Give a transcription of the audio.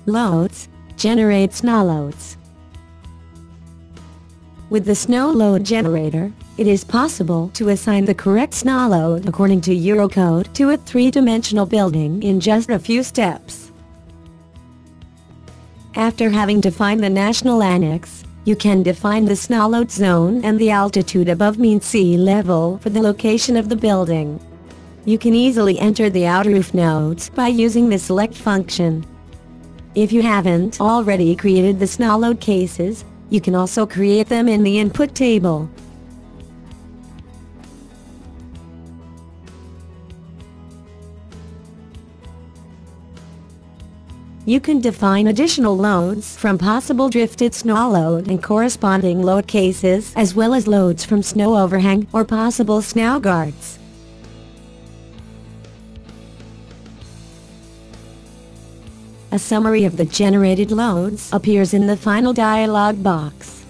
Loads. Generate snow loads. With the snow load generator, it is possible to assign the correct snow load according to Eurokódu to a three-dimensional building in just a few steps. After having defined the national annex, you can define the snow load zone and the altitude above mean sea level for the location of the building. You can easily enter the outer roof nodes by using the select function. If you haven't already created the snow load cases, you can also create them in the input table. You can define additional loads from possible drifted snow load and corresponding load cases, as well as loads from snow overhang or possible snow guards. A summary of the generated loads appears in the final dialog box.